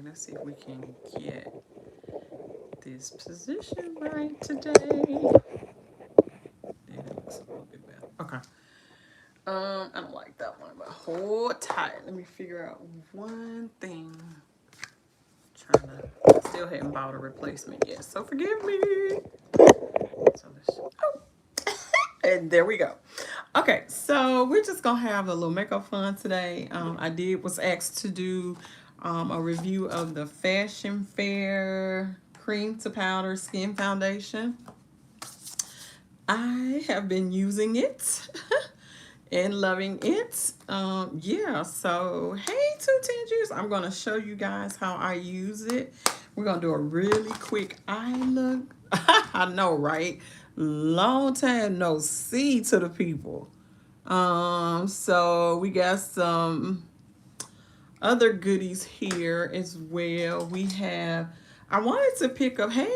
Let's see if we can get this position right today. Yeah, it looks a little bit better. Okay. I don't like that one, but hold tight. Let me figure out one thing. Trying to, still haven't bought a replacement yet, so forgive me. So let's, oh, and there we go. Okay, so we're just gonna have a little makeup fun today. Was asked to do a review of the Fashion Fair Cream to Powder Skin Foundation. I have been using it and loving it. Yeah, so hey, two tangers. I'm gonna show you guys how I use it. We're gonna do a really quick eye look. I know, right? Long time no see to the people. So we got some other goodies here as well. We have, I wanted to pick up, hey,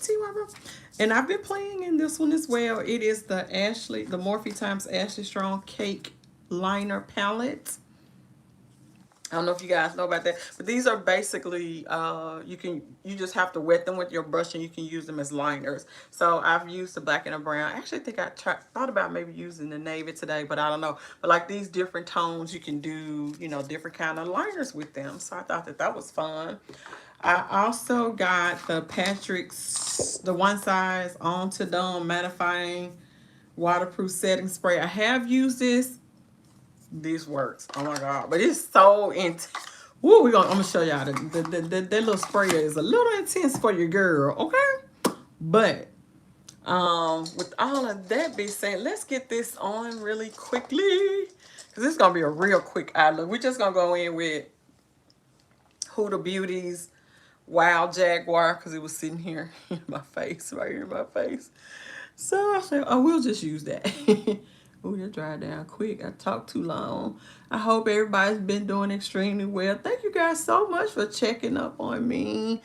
T. Robert, and I've been playing in this one as well. It is the Morphe times Ashley Strong Cake Liner Palette. I don't know if you guys know about that, but these are basically you just have to wet them with your brush and you can use them as liners. So I've used the black and the brown. I actually think thought about maybe using the navy today, but I don't know. But like these different tones, you can do, you know, different kind of liners with them. So I thought that was fun. I also got the Patrick's, the one size on to dome mattifying waterproof setting spray. I have used this. This works. Oh my god! But it's so intense. Woo, I'm gonna show y'all that little sprayer is a little intense for your girl, okay? But with all of that being said, let's get this on really quickly because this is gonna be a real quick eye look. We're just gonna go in with Huda Beauty's Wild Jaguar because it was sitting here in my face, right here in my face. So I said, oh, we'll just use that. Oh, that dried down quick. I talked too long. I hope everybody's been doing extremely well. Thank you guys so much for checking up on me.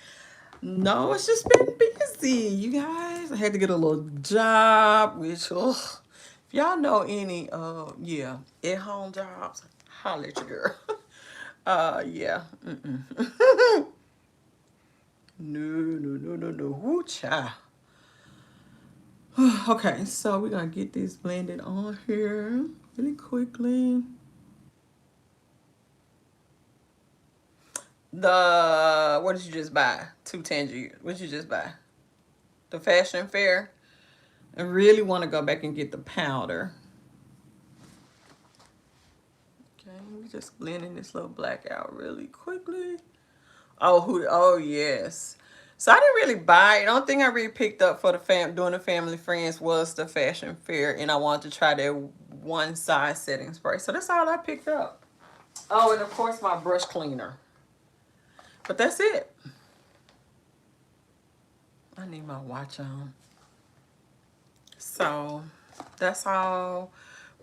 No, it's just been busy, you guys. I had to get a little job, which, ugh. If y'all know any, yeah, at-home jobs, holla at your girl. Yeah. No. Woo, child. Okay, so we're gonna get this blended on here really quickly. What did you just buy? Two Tangiers. What did you just buy? The Fashion Fair. I really want to go back and get the powder. Okay, we just blending this little black out really quickly. Oh yes. So I didn't really buy it. The only thing I really picked up for the doing the family friends was the Fashion Fair, and I wanted to try their one size setting spray. So that's all I picked up. Oh, and of course my brush cleaner. But that's it. I need my watch on. So that's all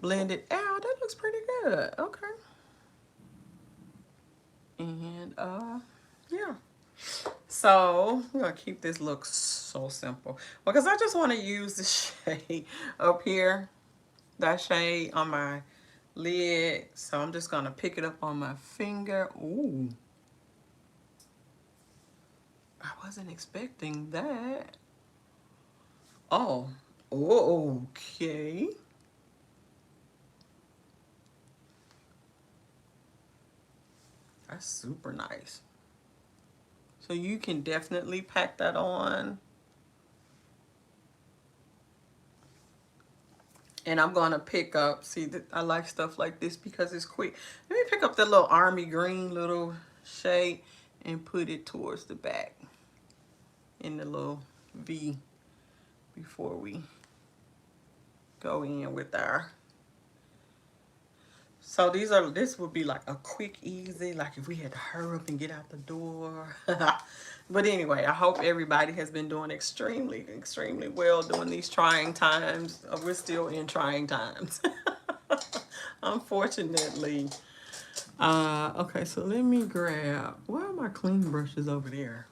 blended out. That looks pretty good. Okay. And yeah. So we're gonna keep this look so simple because I just want to use the shade up here, that shade on my lid. So I'm just gonna pick it up on my finger. Ooh, I wasn't expecting that. Oh, okay. That's super nice. So you can definitely pack that on. And I'm going to pick up, see, I like stuff like this because it's quick. Let me pick up the little army green little shade and put it towards the back in the little V before we go in with our. So this would be like a quick, easy, like if we had to hurry up and get out the door. But anyway, I hope everybody has been doing extremely, extremely well during these trying times. We're still in trying times. Unfortunately. Okay, so let me grab, why are my clean brushes over there?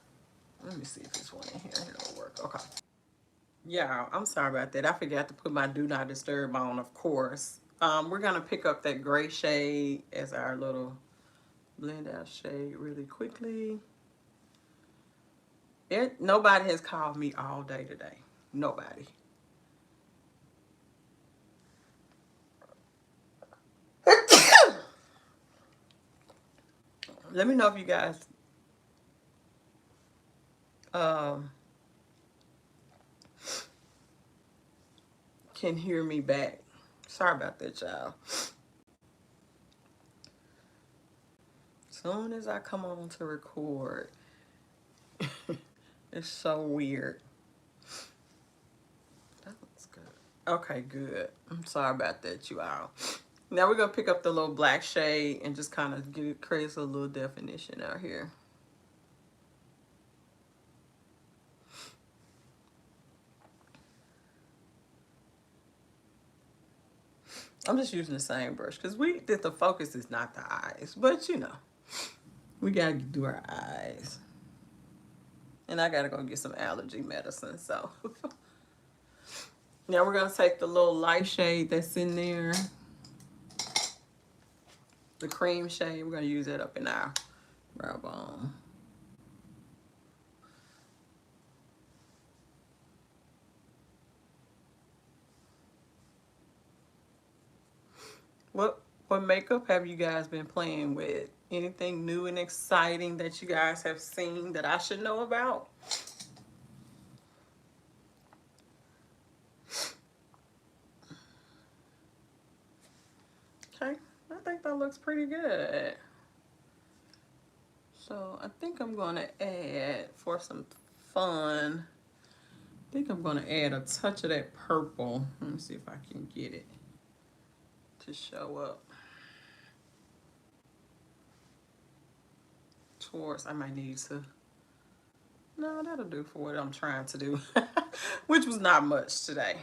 Let me see if this one in here will work. Okay. Yeah, I'm sorry about that. I forgot to put my Do Not Disturb on, of course. We're going to pick up that gray shade as our little blend out shade really quickly. Nobody has called me all day today. Nobody. Let me know if you guys um, can hear me back. Sorry about that, y'all. Soon as I come on to record, it's so weird. That looks good. Okay, good. I'm sorry about that, you all. Now we're going to pick up the little black shade and just kind of create a little definition out here. I'm just using the same brush because the focus is not the eyes, but you know, we got to do our eyes. And I got to go get some allergy medicine, so. Now we're going to take the little light shade that's in there, the cream shade. We're going to use that up in our brow bone. What makeup have you guys been playing with? Anything new and exciting that you guys have seen that I should know about? Okay, I think that looks pretty good. So I think I'm going to add, for some fun, I think I'm going to add a touch of that purple. Let me see if I can get it to show up. Towards, I might need to, no, that'll do for what I'm trying to do, which was not much today.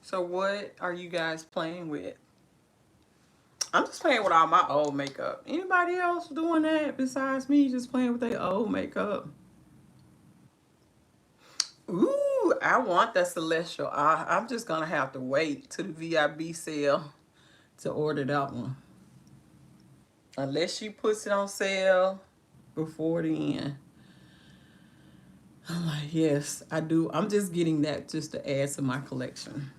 So what are you guys playing with? I'm just playing with all my old makeup. Anybody else doing that besides me just playing with their old makeup? Ooh, I want that Celestial. I'm just going to have to wait to the VIB sale to order that one. Unless she puts it on sale before the end. I'm like, yes, I do. I'm just getting that just to add to my collection.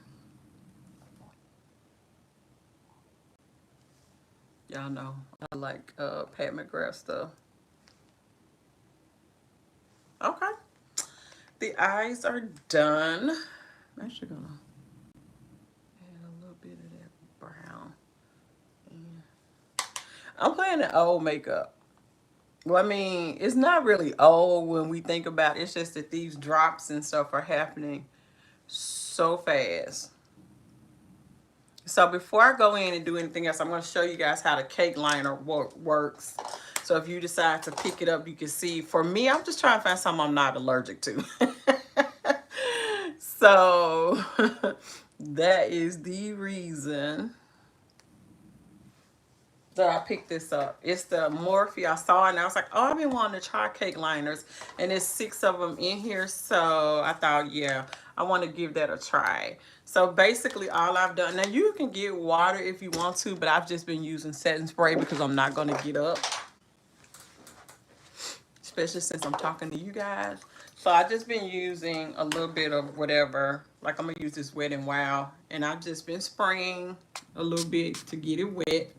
Y'all know I like Pat McGrath stuff. Okay. The eyes are done. I'm actually going to add a little bit of that brown. I'm playing the old makeup. Well, I mean, it's not really old when we think about it. It's just that these drops and stuff are happening so fast. So before I go in and do anything else, I'm going to show you guys how the cake liner works. So if you decide to pick it up, you can see. For me, I'm just trying to find something I'm not allergic to. So that is the reason that I picked this up. It's the Morphe. I saw it and I was like, oh, I've been wanting to try cake liners. And there's 6 of them in here. So I thought, yeah, I want to give that a try. So basically all I've done, now you can get water if you want to, but I've just been using setting spray because I'm not going to get up. Especially since I'm talking to you guys. So I've just been using a little bit of whatever. Like I'm going to use this Wet n Wild. And I've just been spraying a little bit to get it wet.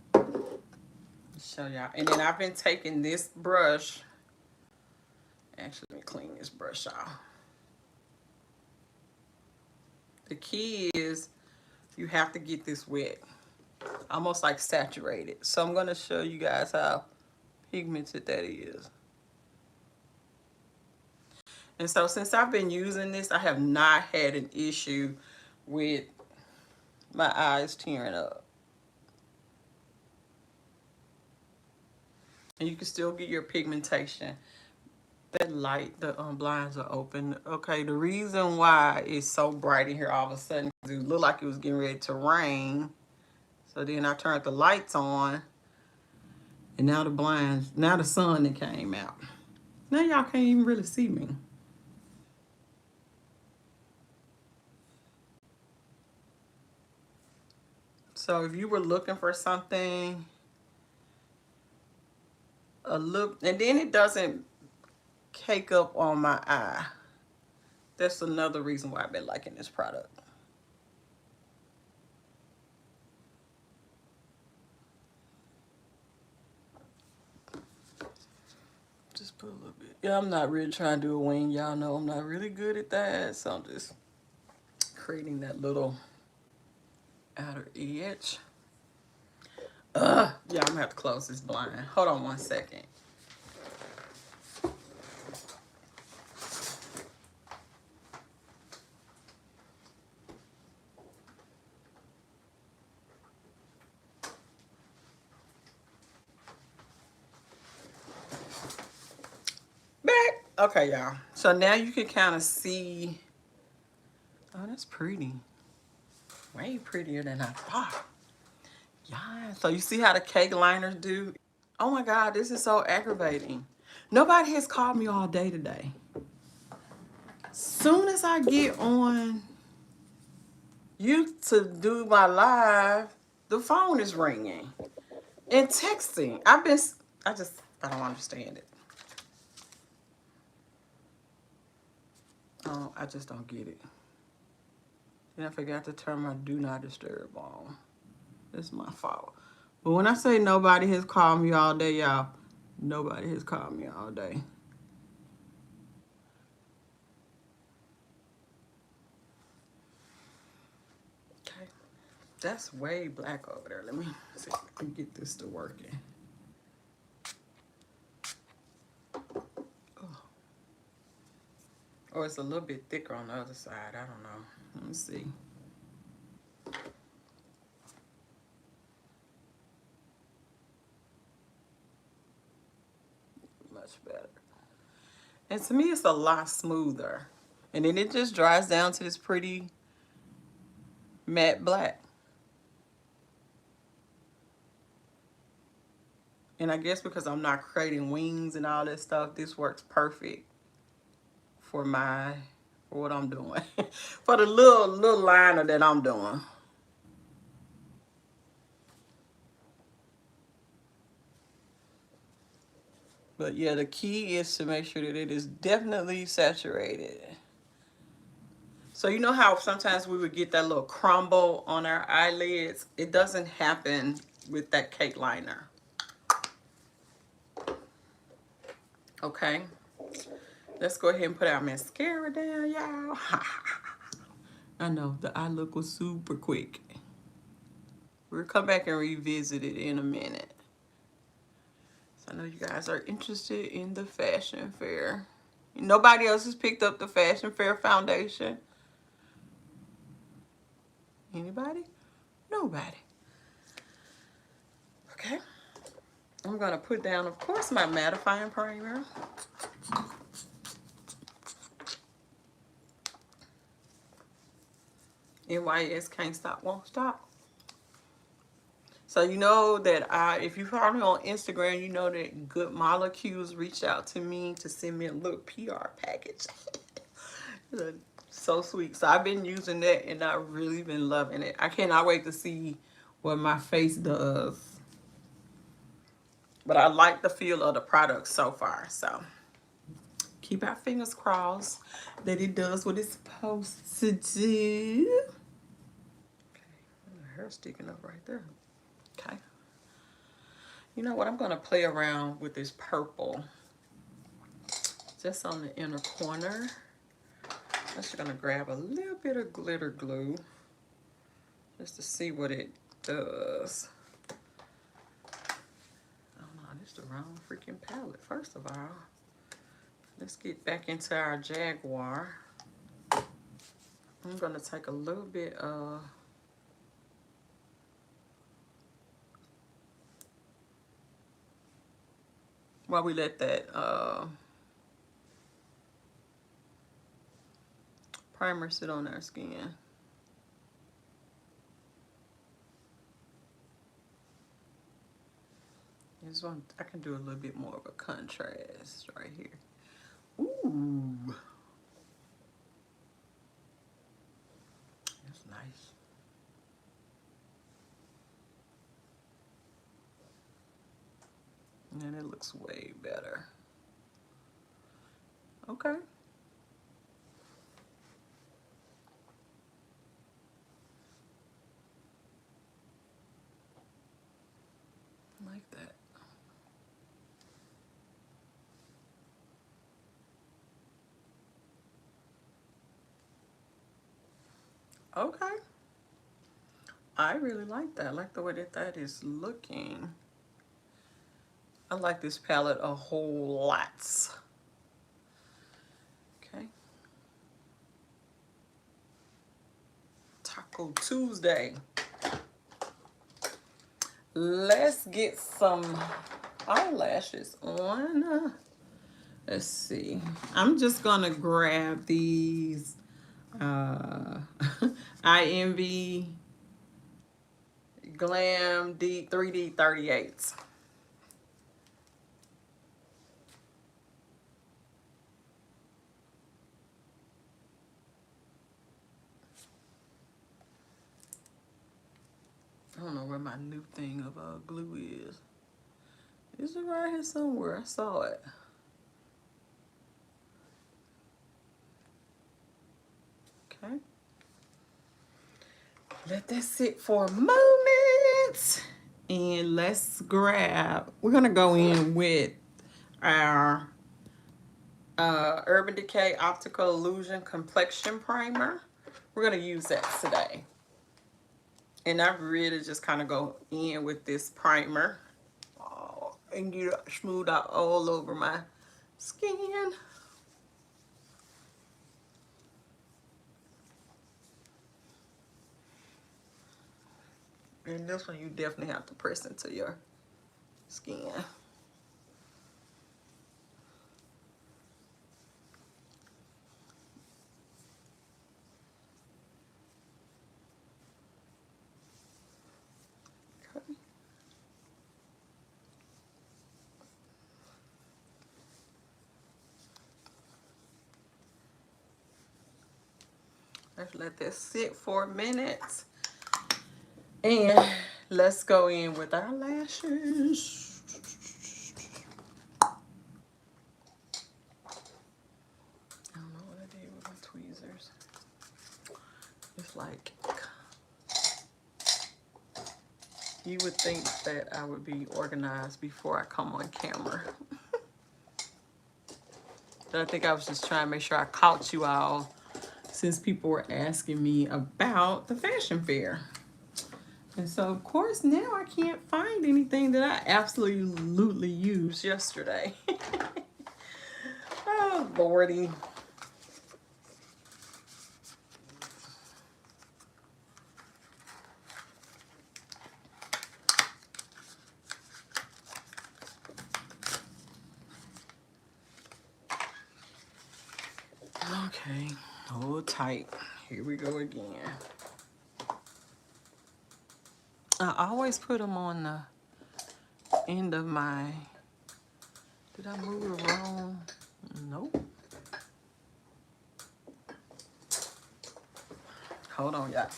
Show y'all. And then I've been taking this brush. Actually, let me clean this brush off. The key is you have to get this wet. Almost like saturated. So I'm going to show you guys how pigmented that is. And so since I've been using this, I have not had an issue with my eyes tearing up. And you can still get your pigmentation. That light, the blinds are open. Okay, the reason why it's so bright in here all of a sudden, it looked like it was getting ready to rain. So then I turned the lights on. And now the blinds, now the sun that came out. Now y'all can't even really see me. So if you were looking for something, a look, and then it doesn't cake up on my eye. That's another reason why I've been liking this product. Just put a little bit. Yeah, I'm not really trying to do a wing. Y'all know I'm not really good at that. So I'm just creating that little outer edge. Yeah, I'm gonna have to close this blind. Hold on one second. Back. Okay, y'all. So now you can kind of see. Oh, that's pretty. Way prettier than I thought. Yeah. So you see how the cake liners do? Oh my God, this is so aggravating. Nobody has called me all day today. Soon as I get on you to do my live, the phone is ringing and texting. I don't understand it. Oh, I just don't get it. Then I forgot to turn my do not disturb on. It's my fault. But when I say nobody has called me all day, y'all, nobody has called me all day. Okay. That's way black over there. Let me see if I can get this to working. Or it's a little bit thicker on the other side. I don't know. Let me see. Much better. And to me, it's a lot smoother. And then it just dries down to this pretty matte black. And I guess because I'm not creating wings and all that stuff, this works perfect for what I'm doing. For the little liner that I'm doing. But yeah, the key is to make sure that it is definitely saturated. So you know how sometimes we would get that little crumble on our eyelids? It doesn't happen with that cake liner. Okay. Let's go ahead and put our mascara down, y'all. I know, the eye look was super quick. We'll come back and revisit it in a minute. So I know you guys are interested in the fashion fair. Nobody else has picked up the fashion fair foundation. Anybody? Nobody. Okay. I'm going to put down, of course, my mattifying primer. NYS can't stop, won't stop. So you know that if you follow me on Instagram, you know that Good Molecules reached out to me to send me a little PR package. So sweet. So I've been using that and I've really been loving it. I cannot wait to see what my face does. But I like the feel of the product so far. So keep our fingers crossed that it does what it's supposed to do. Okay, the hair sticking up right there. Okay. You know what? I'm going to play around with this purple just on the inner corner. I'm just going to grab a little bit of glitter glue just to see what it does. Oh no, this is the wrong freaking palette. First of all, let's get back into our Jaguar. I'm going to take a little bit of while we let that primer sit on our skin. This one, I can do a little bit more of a contrast right here. Ooh. That's nice. And it looks way better. Okay. Like that. Okay. I really like that. I like the way that that is looking. I like this palette a whole lot. Okay. Taco Tuesday. Let's get some eyelashes on. Let's see. I'm just gonna grab these INV Glam D 3D 38s. I don't know where my new thing of glue is. Is it right here somewhere? I saw it. Okay. Let that sit for a moment. And let's grab, we're gonna go in with our Urban Decay Optical Illusion Complexion Primer. We're gonna use that today. And I really just kind of go in with this primer and get it smooth out all over my skin. And this one you definitely have to press into your skin. Okay. Let's let this sit for a minute. And let's go in with our lashes. I don't know what I did with my tweezers. It's like, you would think that I would be organized before I come on camera. But I think I was just trying to make sure I caught you all since people were asking me about the fashion fair. And so, of course, now I can't find anything that I absolutely used yesterday. Oh, Lordy. Okay, hold tight. Here we go again. I always put them on the end of my... Did I move it wrong? Nope. Hold on, y'all.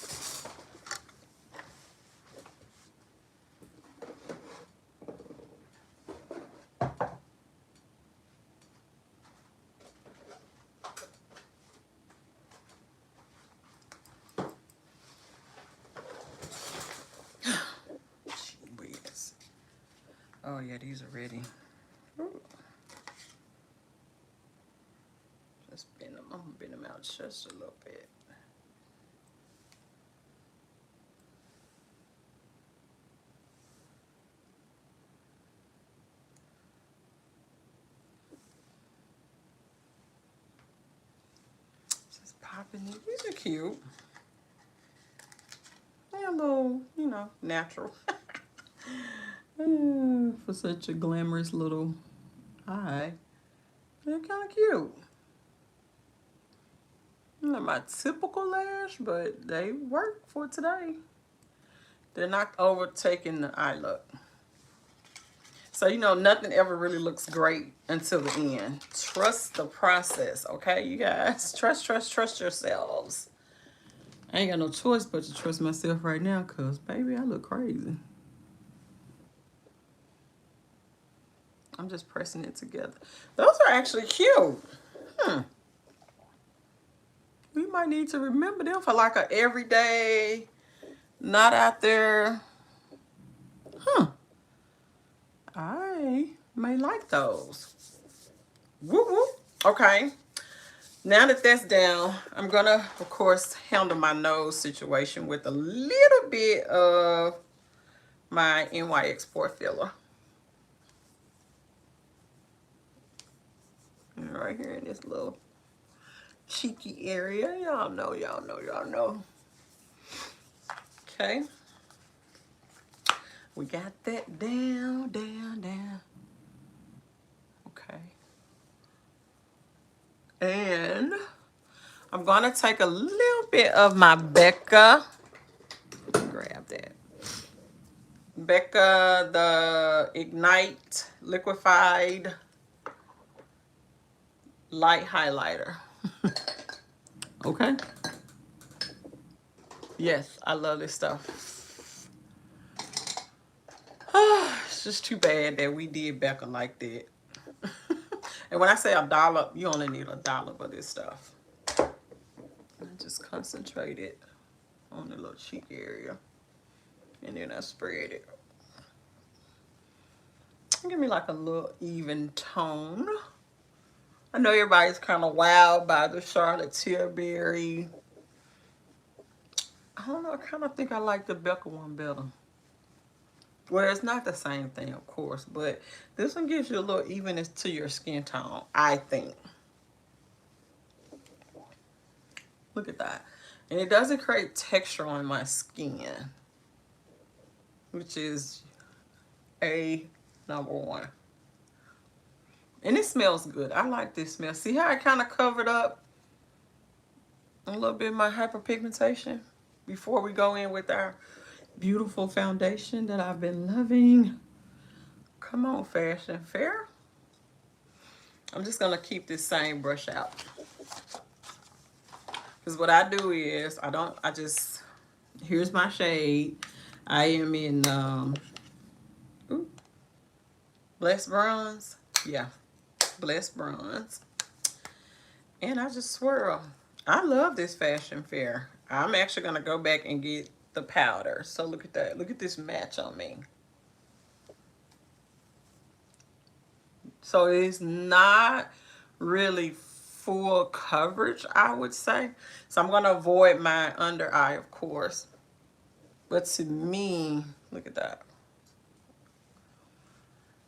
Oh yeah, these are ready. Ooh. Just bend them. I'm gonna bend them out just a little bit. Just popping these. These are cute. They're a little, you know, natural. For such a glamorous little eye. They're kind of cute. Not my typical lash, but they work for today. They're not overtaking the eye look. So, you know, nothing ever really looks great until the end. Trust the process, okay, you guys? Trust yourselves. I ain't got no choice but to trust myself right now because, baby, I look crazy. I'm just pressing it together. Those are actually cute. We might need to remember them for like a everyday, not out there. I may like those. Whoop whoop. Okay. Now that that's down, I'm gonna, of course, handle my nose situation with a little bit of my NYX pore filler. And right here in this little cheeky area. Y'all know, y'all know, y'all know. Okay. We got that down, down, down. Okay. And I'm gonna take a little bit of my Becca. Grab that. Becca, the Ignite Liquefied Light Highlighter. Okay. Yes, I love this stuff. It's just too bad that we did Becca like that. And when I say $1, you only need $1 for this stuff. I just concentrate it on the little cheek area. And then I spread it. Give me like a little even tone. I know everybody's kind of wowed by the Charlotte Tilbury. I don't know, I kind of think I like the Becca one better. Well, it's not the same thing, of course, but this one gives you a little evenness to your skin tone, I think. Look at that. And it doesn't create texture on my skin, which is #1. And it smells good. I like this smell. See how I kind of covered up a little bit of my hyperpigmentation before we go in with our beautiful foundation that I've been loving. Come on, Fashion Fair. I'm just going to keep this same brush out. Because what I do is, here's my shade. I am in Blessed Bronze. Yeah, Blessed Bronze. And I just swirl. I love this Fashion Fair. I'm actually going to go back and get the powder. So look at that. Look at this match on me. So it's not really full coverage, I would say. So I'm going to avoid my under eye, of course. But to me, look at that.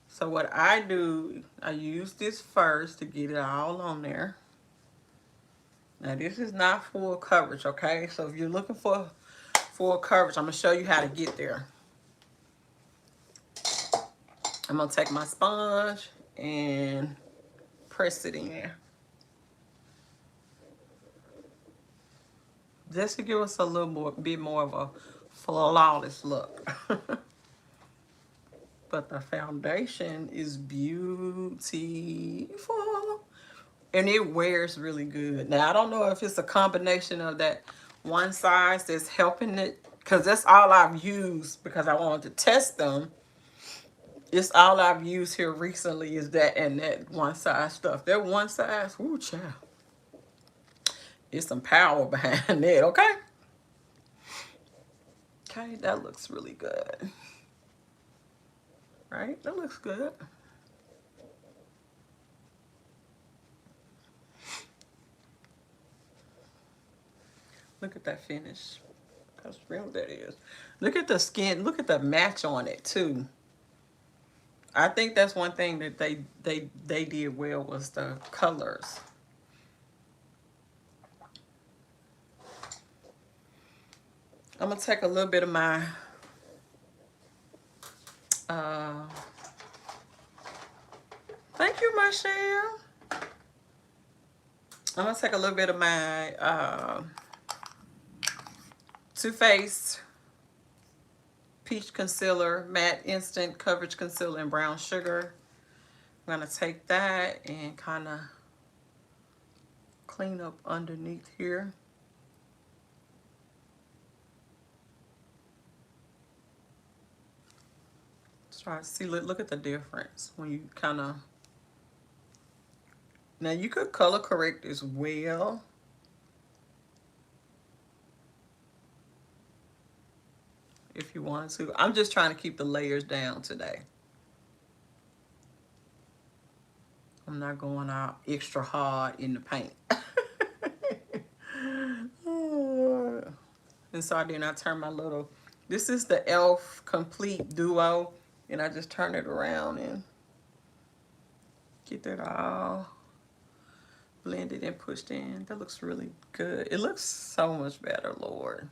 So what I do, I use this first to get it all on there. Now this is not full coverage, okay? So if you're looking for full coverage, I'm going to show you how to get there. I'm going to take my sponge and press it in. Just to give us a little bit more of a flawless look. But the foundation is beautiful. And it wears really good. Now, I don't know if it's a combination of that one size that's helping it. Because that's all I've used because I wanted to test them. It's all I've used here recently is that and that one size stuff. That one size, whoo, child. It's some power behind it, okay? Okay, that looks really good. Right? That looks good. Look at that finish. That's real that is. Look at the skin. Look at the match on it too. I think that's one thing that they did well was the colors. I'm gonna take a little bit of my thank you, Michelle. I'm gonna take a little bit of my Too Faced Peach Concealer, Matte Instant Coverage Concealer in Brown Sugar. I'm gonna take that and kind of clean up underneath here. Try to see, look at the difference when you kind of, Now you could color correct as well. If you want to. I'm just trying to keep the layers down today. I'm not going out extra hard in the paint. And so then I turn my little, this is the e.l.f. Complete Duo, and I just turn it around and get that all blended and pushed in. That looks really good. It looks so much better, Lord.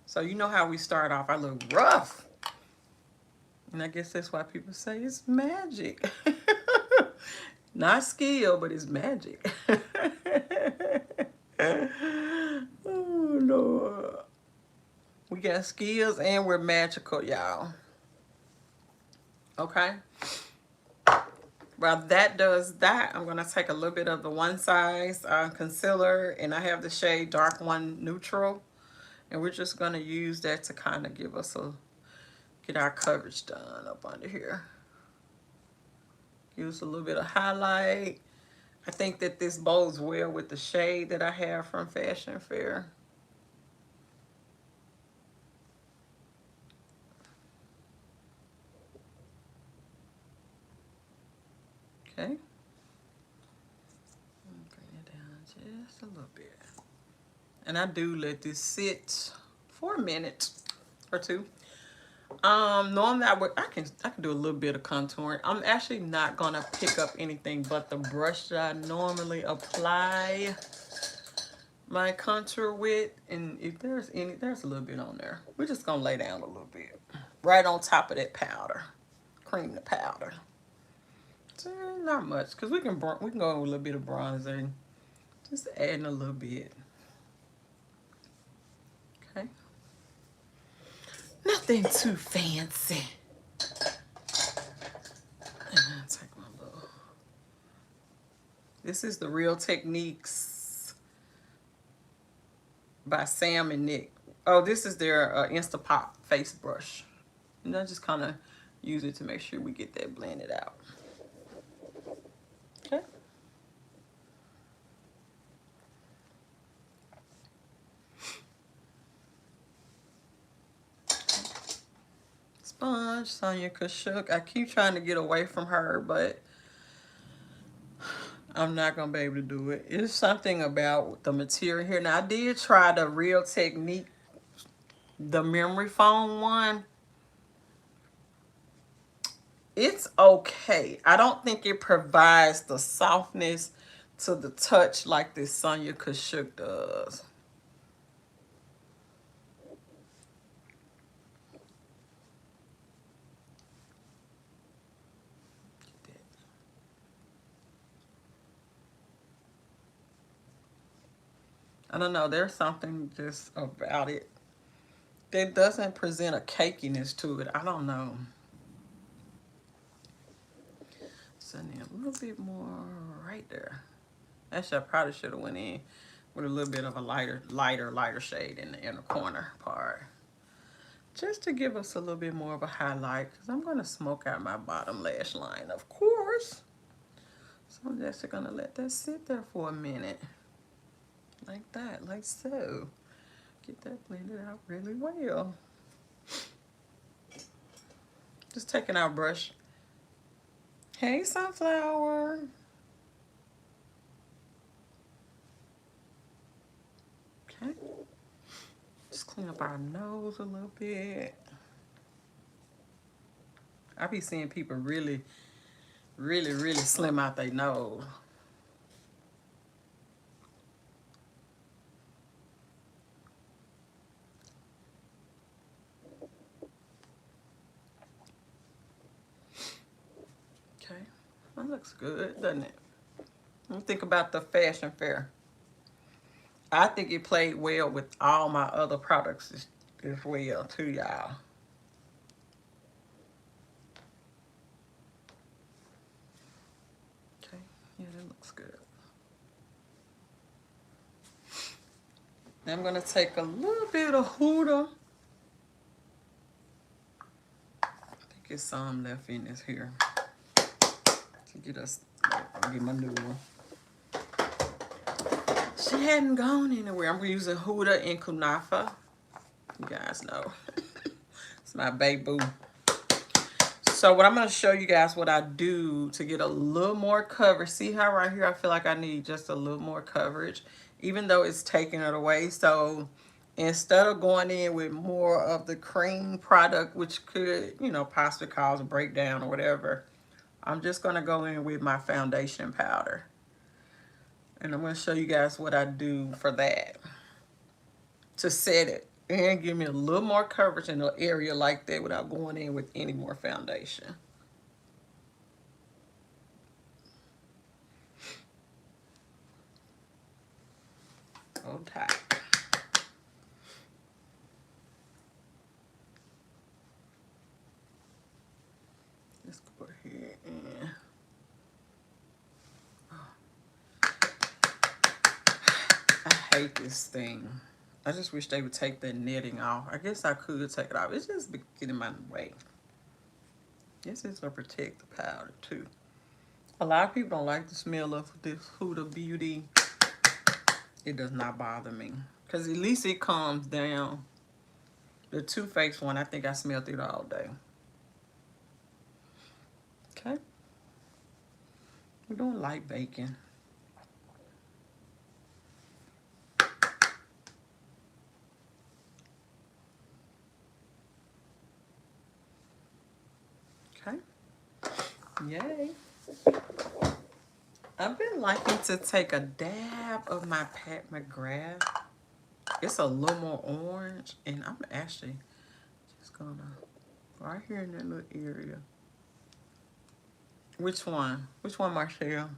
So you know how we start off, I look rough. And I guess that's why people say it's magic. Not skill, but it's magic. Oh, Lord. We got skills and we're magical, y'all. Okay? While that does that, I'm going to take a little bit of the One Size concealer, and I have the shade Dark One Neutral. And we're just going to use that to kind of give us get our coverage done up under here. Use a little bit of highlight. I think that this bodes well with the shade that I have from Fashion Fair. Okay. Bring it down just a little bit. And I do let this sit for a minute or two. Normally I can do a little bit of contouring. I'm actually not gonna pick up anything but the brush that I normally apply my contour with, and if there's a little bit on there. We're just gonna lay down a little bit right on top of that powder, cream the powder. So not much, because we can go with a little bit of bronzer, just adding a little bit. Okay, nothing too fancy. And take my little. This is the Real Techniques by Sam and Nick. Oh, this is their Instapop face brush. And I just kind of use it to make sure we get that blended out. Okay. Sponge, Sonia Kashuk. I keep trying to get away from her, but I'm not going to be able to do it. It's something about the material here. Now, I did try the Real Technique, the memory foam one. It's okay. I don't think it provides the softness to the touch like this Sonia Kashuk does. I don't know. There's something just about it that doesn't present a cakiness to it. I don't know. So I need a little bit more right there. Actually, I probably should have went in with a little bit of a lighter shade in the inner corner part. Just to give us a little bit more of a highlight, because I'm going to smoke out my bottom lash line, of course. So I'm just going to let that sit there for a minute. Like that, like so. Get that blended out really well. Just taking our brush. Hey, Sunflower. Okay. Just clean up our nose a little bit. I be seeing people really slim out their nose. Okay, that looks good, doesn't it? Let me think about the Fashion Fair. I think it played well with all my other products as well too, y'all. Okay, yeah, that looks good. Now I'm gonna take a little bit of Huda. I think it's some left in this here to get us. I'll get my new one. She hadn't gone anywhere. I'm using Huda and Kunafa. You guys know. It's my baby boo. So what I'm going to show you guys what I do to get a little more coverage. See how right here I feel like I need just a little more coverage, even though it's taking it away. So instead of going in with more of the cream product, which could, you know, possibly cause a breakdown or whatever, I'm just going to go in with my foundation powder. And I'm going to show you guys what I do for that to set it and give me a little more coverage in an area like that without going in with any more foundation. Hold tight. Let's go ahead and... I hate this thing. I just wish they would take that netting off. I guess I could take it off. It's just getting my way. This is to protect the powder too. A lot of people don't like the smell of this Huda Beauty. It does not bother me. Because at least it calms down. The Too Faced one, I think I smelled it all day. Okay. We're doing light baking. Okay. Yay. I've been liking to take a dab of my Pat McGrath. It's a little more orange, and I'm actually just gonna right here in that little area. Which one? Which one, Marshall?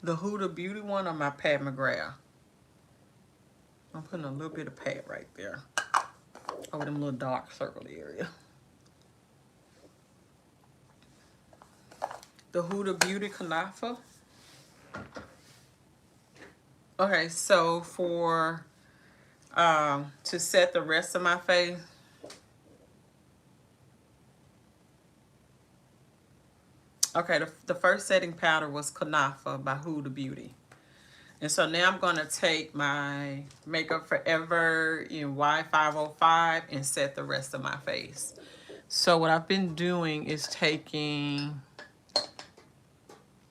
The Huda Beauty one or my Pat McGrath? I'm putting a little bit of Pat right there over them little dark circle area. The Huda Beauty Kunafa. Okay, so for to set the rest of my face, okay, the first setting powder was Kunafa by Huda Beauty. And so now I'm going to take my Makeup Forever in Y505 and set the rest of my face. So what I've been doing is taking,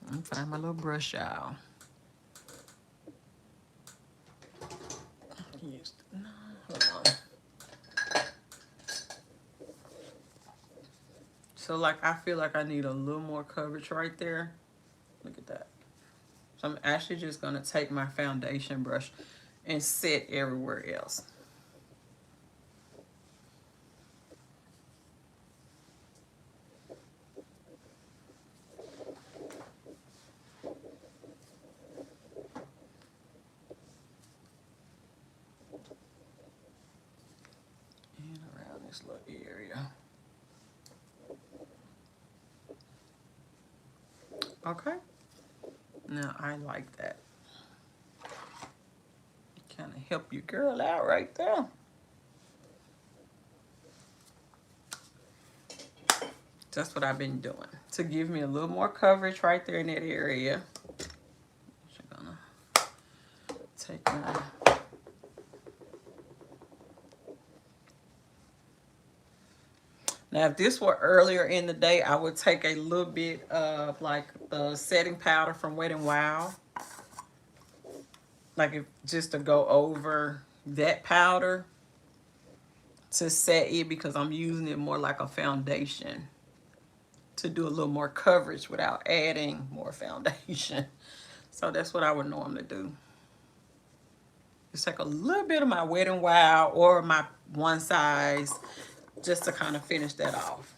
let me find my little brush out. Hold on. So like I feel like I need a little more coverage right there. Look at that. So I'm actually just going to take my foundation brush and set everywhere else. And around this little area. Okay. Now I like that. Kind of help your girl out right there. That's what I've been doing to give me a little more coverage right there in that area. I'm gonna take my now if this were earlier in the day, I would take a little bit of like the setting powder from Wet n Wild, like if just to go over that powder to set it, because I'm using it more like a foundation to do a little more coverage without adding more foundation. So that's what I would normally do. Just take a little bit of my Wet n Wild or my One Size just to kind of finish that off.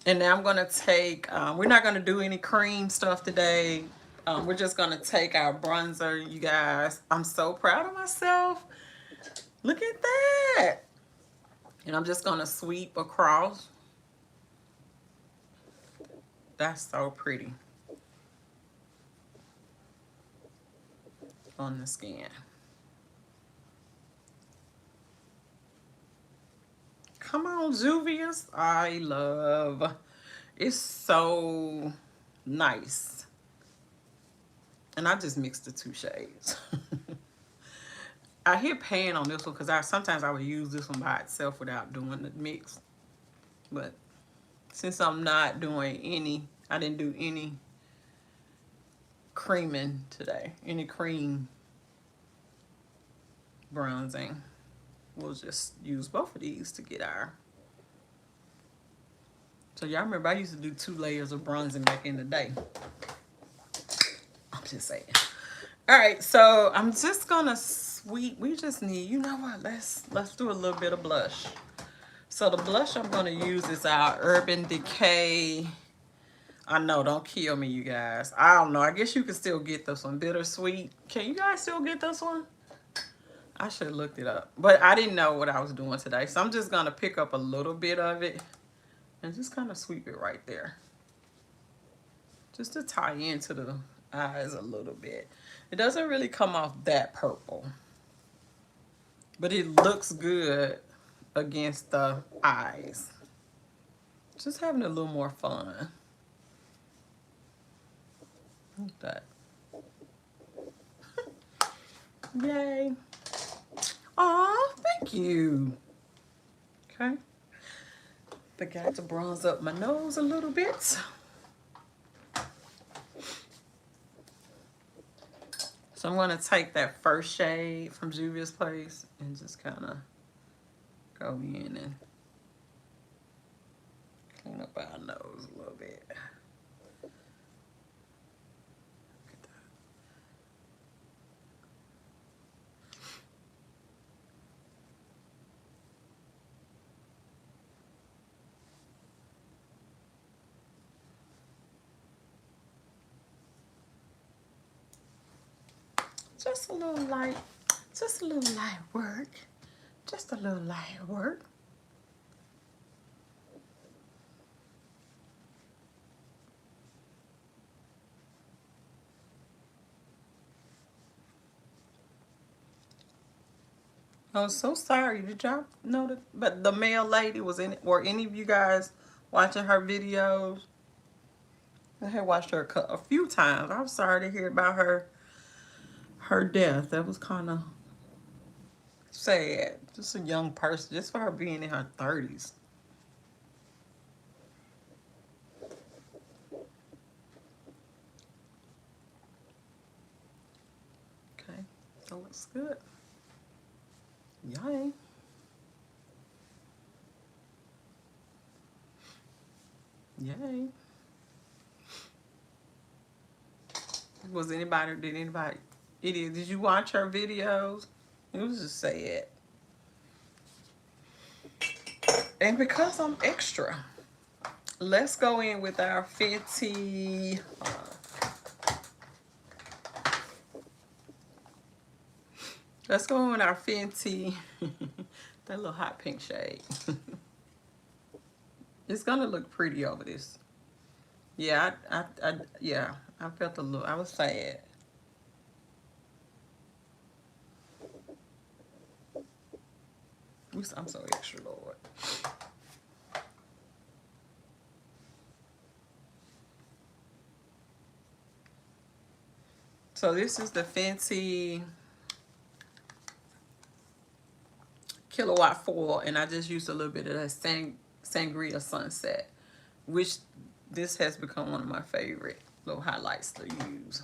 And now I'm going to take, we're not going to do any cream stuff today. We're just going to take our bronzer, you guys. I'm so proud of myself. Look at that. And I'm just going to sweep across. That's so pretty on the skin. Come on, Juvia's. I love. It's so nice. And I just mixed the 2 shades. I hit pan on this one because sometimes I would use this one by itself without doing the mix. But since I'm not doing any, I didn't do any creaming today, any cream bronzing. We'll just use both of these to get our. So y'all remember I used to do 2 layers of bronzing back in the day. I'm just saying. All right, so I'm just gonna we just need, you know what, let's do a little bit of blush. So the blush I'm gonna use is our Urban Decay. I know, don't kill me, you guys. I don't know, I guess you can still get this one, Bittersweet. Can you guys still get this one? I should have looked it up, but I didn't know what I was doing today, so I'm just gonna pick up a little bit of it and just kind of sweep it right there, just to tie into the eyes a little bit. It doesn't really come off that purple, but it looks good against the eyes. Just having a little more fun. Look at that. Yay. Aw, thank you. Okay. Forgot to bronze up my nose a little bit. So I'm going to take that first shade from Juvia's Place and just kind of go in and clean up our nose a little bit. Just a little light work. Just a little light work. I'm so sorry. Did y'all know that? But the mail lady was in it. Were any of you guys watching her videos? I had watched her a few times. I'm sorry to hear about her death. That was kind of sad. Just a young person, just for her being in her 30s. Okay, that looks good. Yay. Yay. Did you watch her videos? It was just sad. And because I'm extra, let's go in with our Fenty. Let's go in with our Fenty. That little hot pink shade. It's gonna look pretty over this. Yeah, I felt a little. I was sad. I'm so extra, Lord. So this is the Fenty Kilowatt Foil, and I just used a little bit of that Sangria Sunset, which this has become one of my favorite little highlights to use.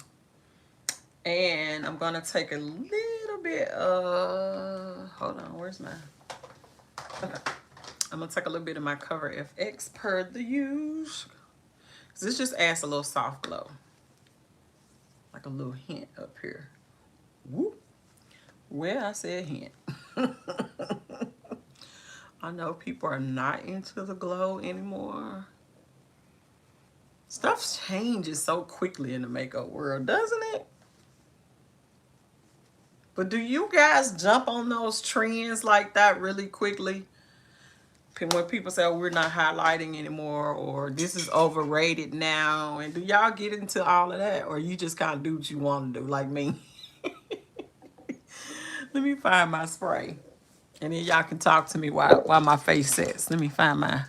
And I'm gonna take a little bit of, hold on, where's my, okay. I'm gonna take a little bit of my Cover FX per the use. This just adds a little soft glow. Like a little hint up here. Whoop. Well, I said hint. I know people are not into the glow anymore. Stuff changes so quickly in the makeup world, doesn't it? But do you guys jump on those trends like that really quickly? When people say, oh, we're not highlighting anymore, or this is overrated now, and do y'all get into all of that, or you just kind of do what you want to do, like me? Let me find my spray, and then y'all can talk to me while my face sets. Let me find my,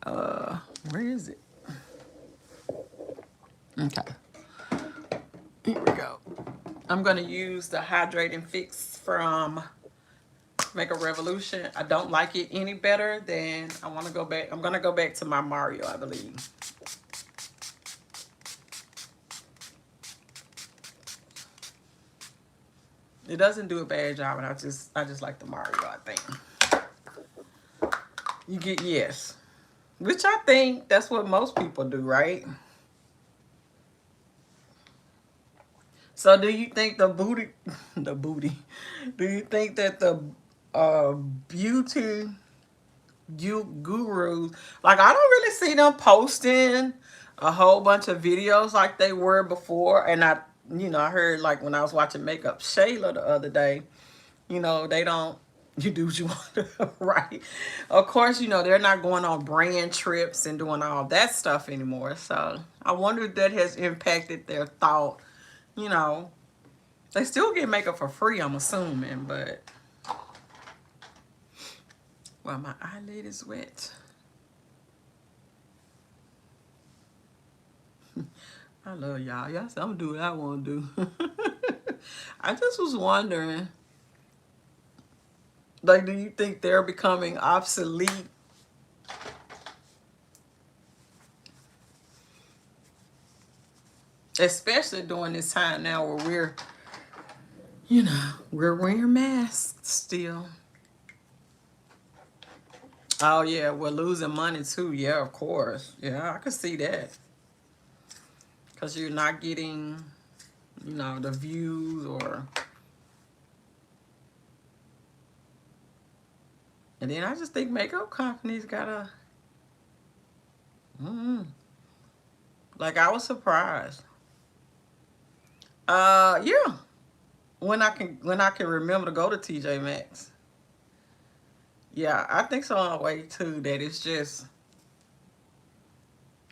where is it? Okay. Here we go. I'm going to use the Hydrating Fix from Makeup Revolution. I don't like it any better than, I want to go back. I'm going to go back to my Mario, I believe. It doesn't do a bad job, and I just like the Mario, I think. You get, yes. Which I think that's what most people do, right? So do you think the booty, do you think that the beauty gurus, like I don't really see them posting a whole bunch of videos like they were before. And I, I heard like when I was watching Makeup Shayla the other day, they don't, you do what you want to, right? Of course, they're not going on brand trips and doing all that stuff anymore. So I wonder if that has impacted their thought. They still get makeup for free, I'm assuming, but, well, my eyelid is wet. I love y'all. Y'all said I'm gonna do what I want to do. I just was wondering, like, do you think they're becoming obsolete? Especially during this time now where we're wearing masks still. Oh, yeah, we're losing money too. Yeah, of course. Yeah, I can see that. Because you're not getting, the views or... And then I just think makeup companies gotta... Like, I was surprised. Yeah. When I can remember to go to TJ Maxx. Yeah, I think so in a way too, that it's just,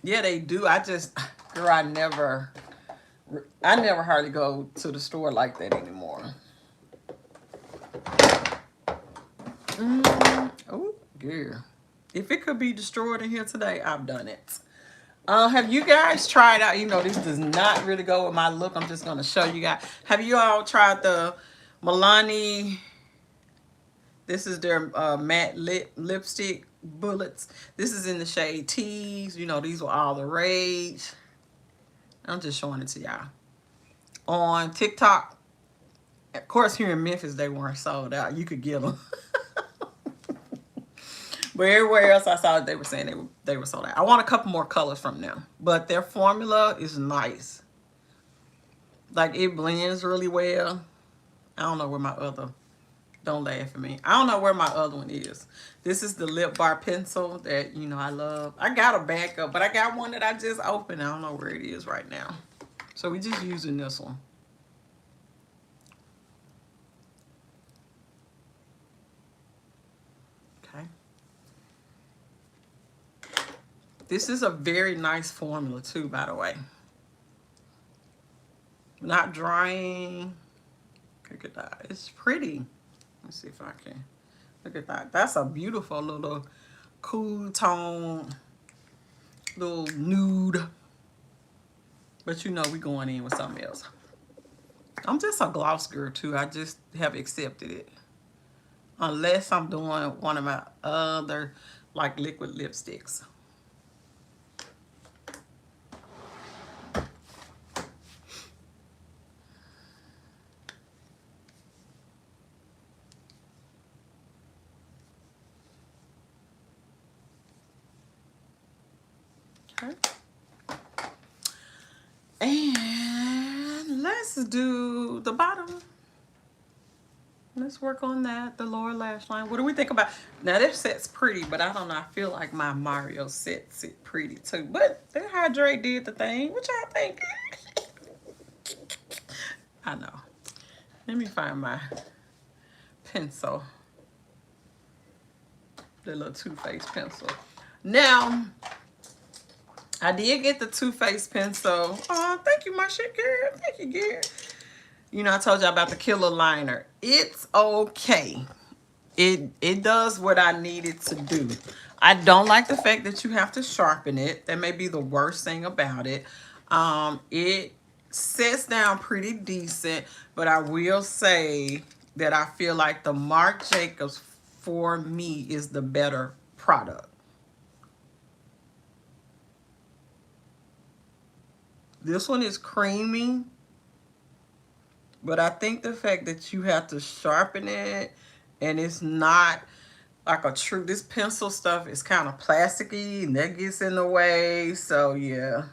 yeah, they do. I just, girl, I never hardly go to the store like that anymore. Oh, girl. If it could be destroyed in here today, I've done it. Have you guys tried out, this does not really go with my look. I'm just going to show you guys. Have you all tried the Milani? This is their matte lipstick bullets. This is in the shade Tease. These were all the rage. I'm just showing it to y'all. On TikTok, of course, here in Memphis, they weren't sold out. You could get them. But everywhere else I saw it, they were saying they were sold out. I want a couple more colors from them. But their formula is nice. Like, it blends really well. I don't know where my other... Don't laugh at me. I don't know where my other one is. This is the lip bar pencil that, I love. I got a backup, but I got one that I just opened. I don't know where it is right now. So we're just using this one. Okay. This is a very nice formula too, by the way. Not drying. Look at that. It's pretty. Let's see if I can. Look at that. That's a beautiful little cool tone, little nude. But we're going in with something else. I'm just a gloss girl too. I just have accepted it. Unless I'm doing one of my other, like, liquid lipsticks. Okay. And let's do the bottom. Let's work on that, the lower lash line. What do we think about? Now, this set's pretty, but I don't know. I feel like my Mario sets it pretty too. But the Hydrate did the thing. What y'all think? I know. Let me find my pencil. The little Too Faced pencil. Now, I did get the Too Faced pencil. Oh, thank you, my shit girl. Thank you, girl. I told you about the Killer Liner. It's okay. It does what I need it to do. I don't like the fact that you have to sharpen it. That may be the worst thing about it. It sets down pretty decent, but I will say that I feel like the Marc Jacobs for me is the better product. This one is creamy, but I think the fact that you have to sharpen it and it's not like a true, this pencil stuff is kind of plasticky and that gets in the way. So yeah.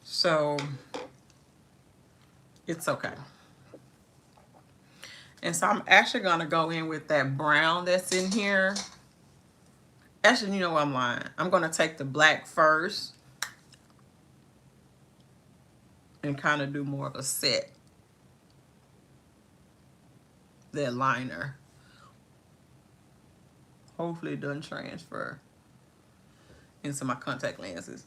So it's okay. And so I'm actually going to go in with that brown that's in here. Actually, you know what, I'm lying. I'm going to take the black first and kind of do more of a set. That liner. Hopefully it doesn't transfer into my contact lenses.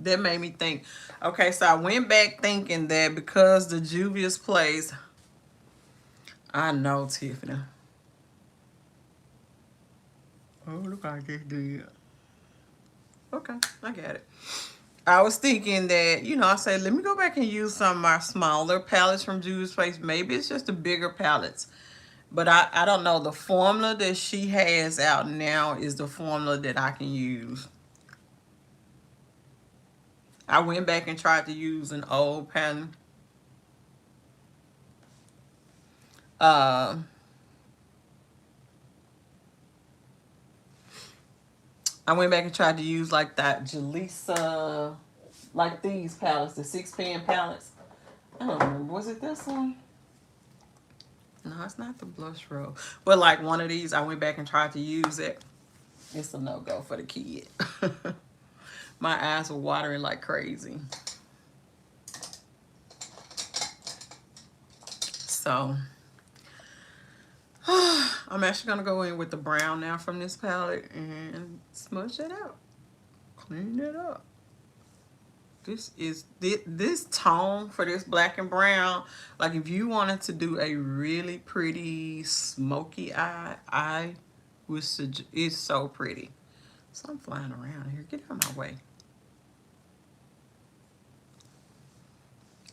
That made me think. Okay, so I went back thinking that because the Juvia's Place, I know, Tiffany. Oh, look how I just did. Okay, I got it. I was thinking that, you know, I said, let me go back and use some of my smaller palettes from Juvia's Place. Maybe it's just the bigger palettes. But I don't know. The formula that she has out now is the formula that I can use. I went back and tried to use an old pen. I went back and tried to use like that Jalisa, like these palettes, the 6-pan palettes. I don't remember. Was it this one? No, it's not the blush roll. But like one of these, I went back and tried to use it. It's a no-go for the kid. My eyes were watering like crazy. So I'm actually going to go in with the brown now from this palette and smudge it out. Clean it up. This tone for this black and brown, like if you wanted to do a really pretty smoky eye, I would suggest, it's so pretty. So I'm flying around here. Get out of my way.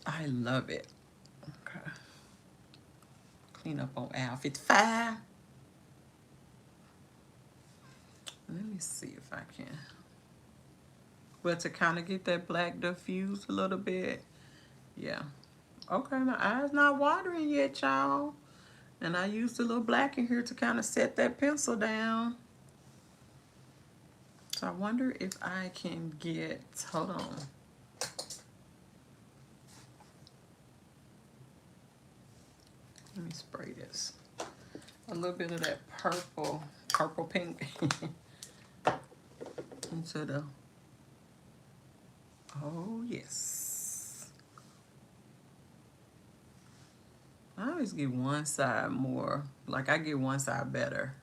I love it. Okay. Clean up on aisle 55. Let me see if I can. But to kind of get that black diffused a little bit. Yeah. Okay, my eye's not watering yet, y'all. And I used a little black in here to kind of set that pencil down. So I wonder if I can get, hold on. Let me spray this. A little bit of that purple pink into the, oh yes. I always get one side more, like I get one side better.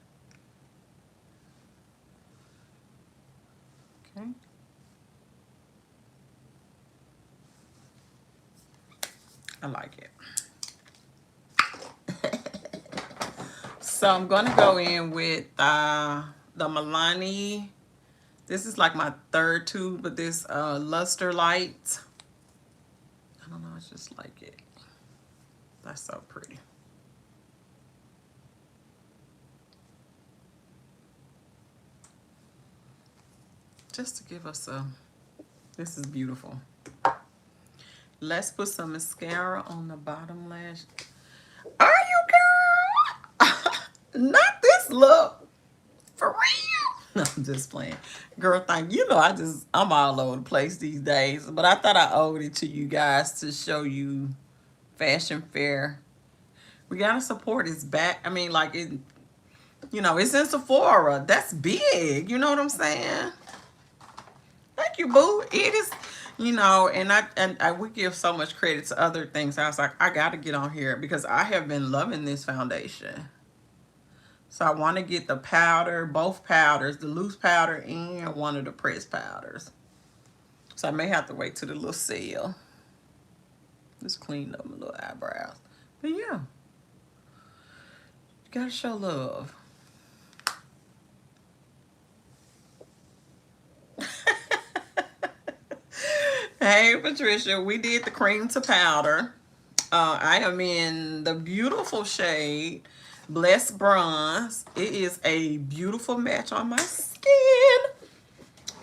Okay. I like it. So I'm gonna go in with the Milani. This is like my third tube, but this Luster Light. I don't know, I just like it. That's so pretty. Just to give us a, this is beautiful. Let's put some mascara on the bottom lash. Are you, girl? Not this look. For real? No, I'm just playing. Girl, thank you. You know, I'm all over the place these days. But I thought I owed it to you guys to show you Fashion Fair. We gotta support his back. I mean, like, it, you know, it's in Sephora. That's big. You know what I'm saying? Thank you, boo. It is, you know, and I we give so much credit to other things. I was like, I got to get on here because I have been loving this foundation. So I want to get the powder, both powders, the loose powder and one of the pressed powders. So I may have to wait till the little sale. Just clean up my little eyebrows. But yeah, you gotta show love. Hey Patricia, we did the cream to powder. I am in the beautiful shade Blessed Bronze. It is a beautiful match on my skin.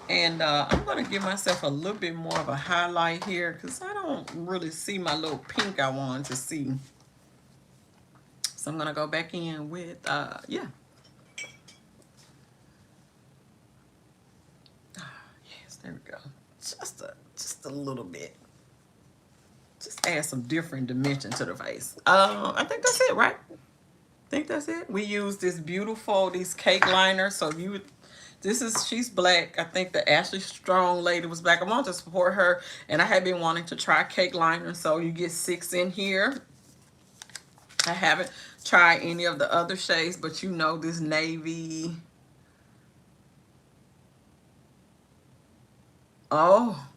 And I'm going to give myself a little bit more of a highlight here because I don't really see my little pink I wanted to see. So I'm going to go back in with, yeah. Yes, there we go. Just a little bit. Just add some different dimension to the face. I think that's it, right? I think that's it. We use this beautiful, these cake liners. So you, she's black. I think the Ashley Strong lady was black. I wanted to support her, and I had been wanting to try cake liner. So you get 6 in here. I haven't tried any of the other shades, but you know this navy. Oh,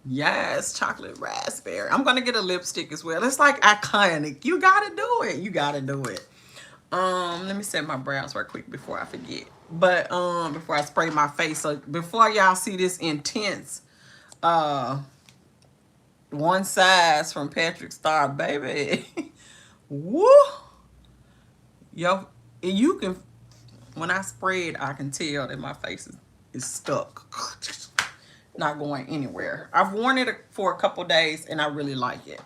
yes, chocolate raspberry. I'm gonna get a lipstick as well. It's like iconic. You gotta do it. You gotta do it. Let me set my brows right quick before I forget. But before I spray my face. So before y'all see this intense one size from Patrick Star, baby. Woo! Yo, you can, when I spray it, I can tell that my face is stuck. Not going anywhere. I've worn it for a couple days and I really like it.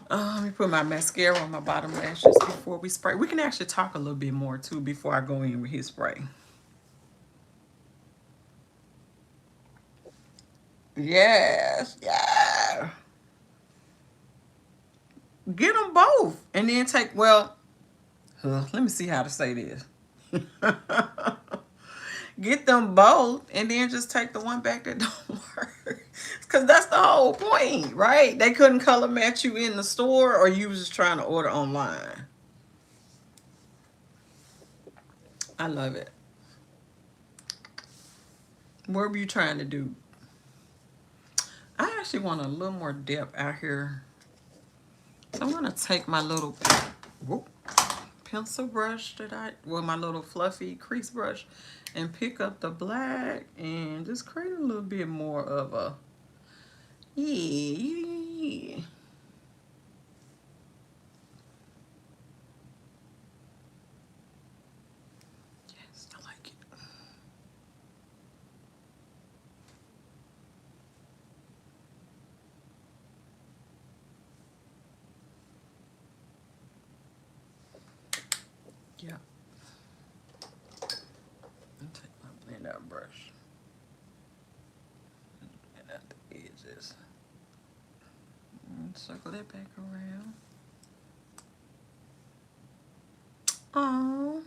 Let me put my mascara on my bottom lashes before we spray. We can actually talk a little bit more too before I go in with his spray. Yes, yeah. Get them both and then take, well, let me see how to say this. Get them both and then just take the one back that don't work. Because that's the whole point, right? They couldn't color match you in the store or you was just trying to order online. I love it. What were you trying to do? I actually want a little more depth out here. So I'm going to take my little pencil brush my little fluffy crease brush and pick up the black and just create a little bit more of a, yeah. Yes, I like it. Yeah. I'll take my blend out brush. And at the edges. And circle that back around. Oh,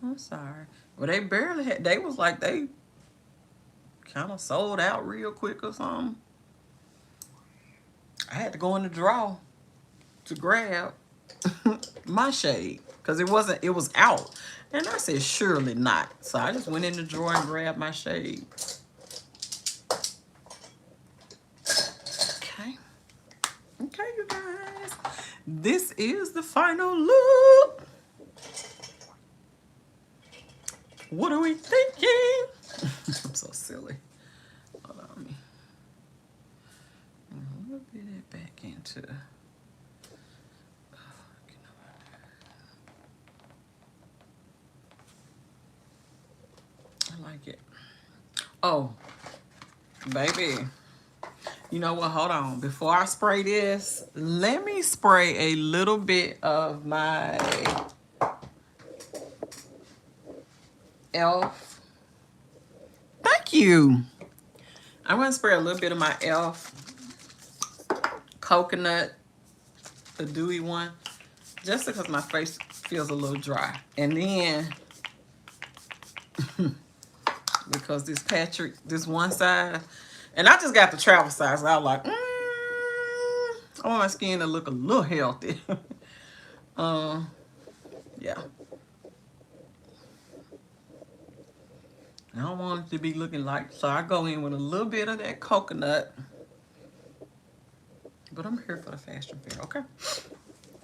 I'm sorry. Well, they barely had, they was like, they kind of sold out real quick or something. I had to go in the drawer to grab my shade because it was out. And I said, surely not. So I just went in the drawer and grabbed my shade. Okay. Okay, you guys. This is the final look. What are we thinking? I'm so silly. Hold on. A little bit of that back into. I like it. Oh, baby. You know what? Hold on. Before I spray this, let me spray a little bit of my e.l.f. Thank you. I'm going to spray a little bit of my e.l.f. coconut, the dewy one, just because my face feels a little dry. And then, because this one side, and I just got the travel size, so I was like, I want my skin to look a little healthy. Yeah. I don't want it to be looking like, so I go in with a little bit of that coconut. But I'm here for the fashion fair, okay?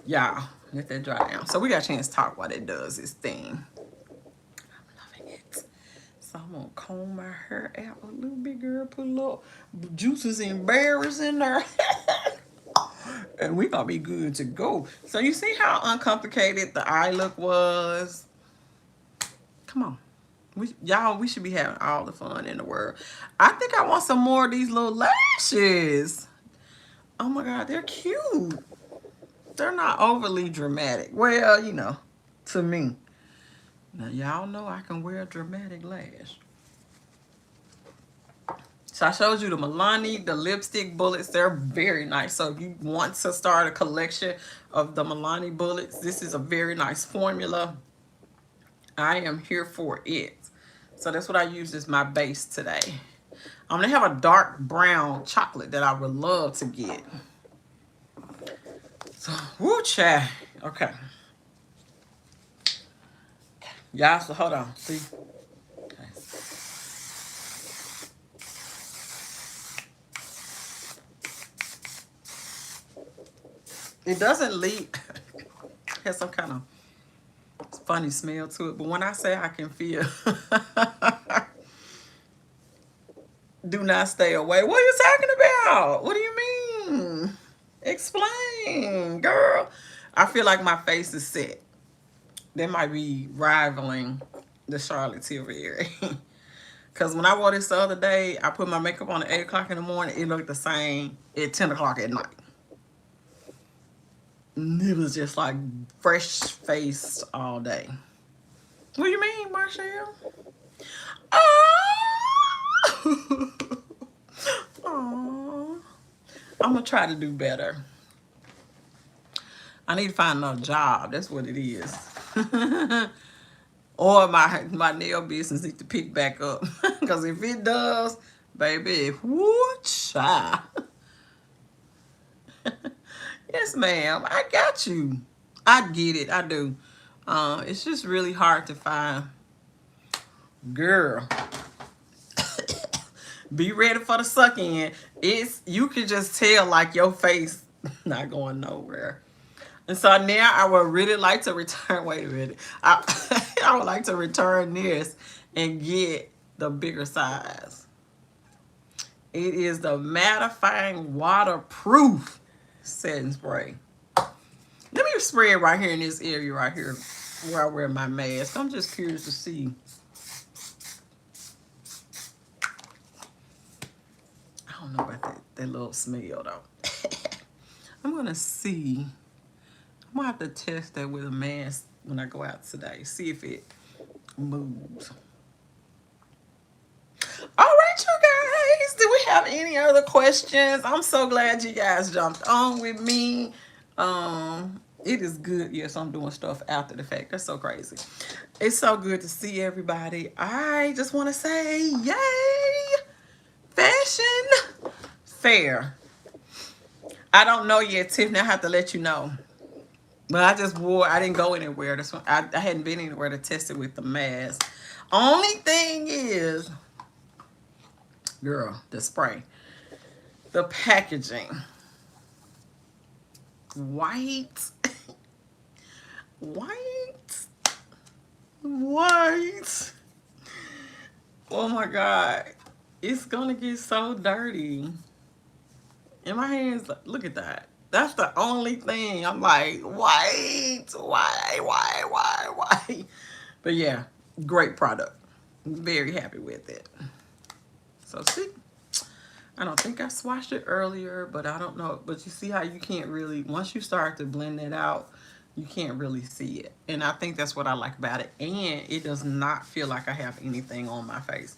Y'all, let that dry down. So we got a chance to talk while it does its thing. I'm loving it. So I'm gonna comb my hair out a little bit, girl. Put a little juices and berries in there. And we gonna be good to go. So you see how uncomplicated the eye look was? Come on. Y'all, we should be having all the fun in the world. I think I want some more of these little lashes. Oh my God, they're cute. They're not overly dramatic. Well, you know, to me. Now, y'all know I can wear a dramatic lash. So I showed you the Milani, the lipstick bullets. They're very nice. So if you want to start a collection of the Milani bullets, this is a very nice formula. I am here for it. So that's what I use as my base today. I'm going to have a dark brown chocolate that I would love to get. So, woo, child. Okay. Y'all, so hold on. See? Okay. It doesn't leak. It has some kind of funny smell to it. But when I say I can feel... Do not stay away. What are you talking about? What do you mean? Explain, girl. I feel like my face is set. That might be rivaling the Charlotte Tilbury. Because when I wore this the other day, I put my makeup on at 8 o'clock in the morning. It looked the same at 10 o'clock at night. And it was just like fresh-faced all day. What do you mean, Marshall? Oh! Aww. I'm going to try to do better. I need to find another job. That's what it is. Or my nail business needs to pick back up. Because if it does, baby, woo-cha. Yes, ma'am. I got you. I get it. I do. It's just really hard to find. Girl. Be ready for the suck in. You can just tell like your face not going nowhere. And so now I would really like to return, wait a minute. I would like to return this and get the bigger size. It is the mattifying waterproof setting spray. Let me spray it right here in this area right here where I wear my mask. I'm just curious to see. I don't know about that little smell though. I'm gonna see. I'm gonna have to test that with a mask when I go out today. See if it moves. All right, you guys. Do we have any other questions? I'm so glad you guys jumped on with me. It is good. Yes, I'm doing stuff after the fact. That's so crazy. It's so good to see everybody. I just want to say, yay! Fashion fair. I don't know yet, Tiffany. I have to let you know. But I just wore, I didn't go anywhere. That's when I hadn't been anywhere to test it with the mask. Only thing is, girl, the spray. The packaging. White. White. White. Oh my God. It's gonna get so dirty. And my hands, look at that. That's the only thing. I'm like, why? But yeah, great product. Very happy with it. So see, I don't think I swatched it earlier, but I don't know. But you see how you can't really, once you start to blend it out, you can't really see it. And I think that's what I like about it. And it does not feel like I have anything on my face.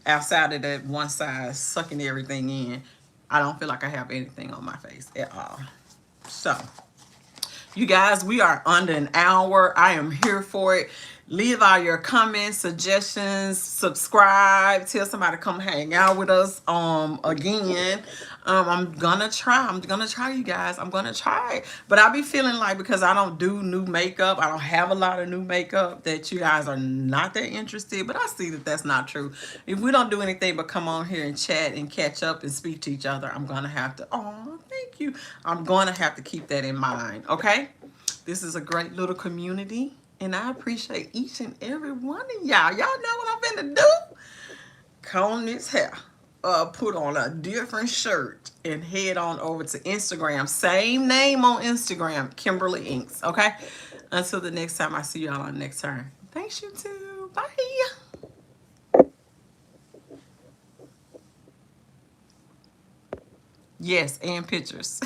Outside of that one side sucking everything in, I don't feel like I have anything on my face at all. So, you guys, we are under an hour. I am here for it. Leave all your comments, suggestions, subscribe, tell somebody to come hang out with us again. I'm gonna try, you guys. I'm gonna try. But I be feeling like, because I don't do new makeup, I don't have a lot of new makeup, that you guys are not that interested. But I see that that's not true. If we don't do anything but come on here and chat and catch up and speak to each other, I'm gonna have to, oh, thank you. I'm gonna have to keep that in mind, okay? This is a great little community, and I appreciate each and every one of y'all. Y'all know what I'm finna do? Comb this hair, put on a different shirt, and head on over to Instagram. Same name on Instagram, Kimberly Inks, okay? Until the next time I see y'all on the next turn. Thanks, you too. Bye. Yes, and pictures.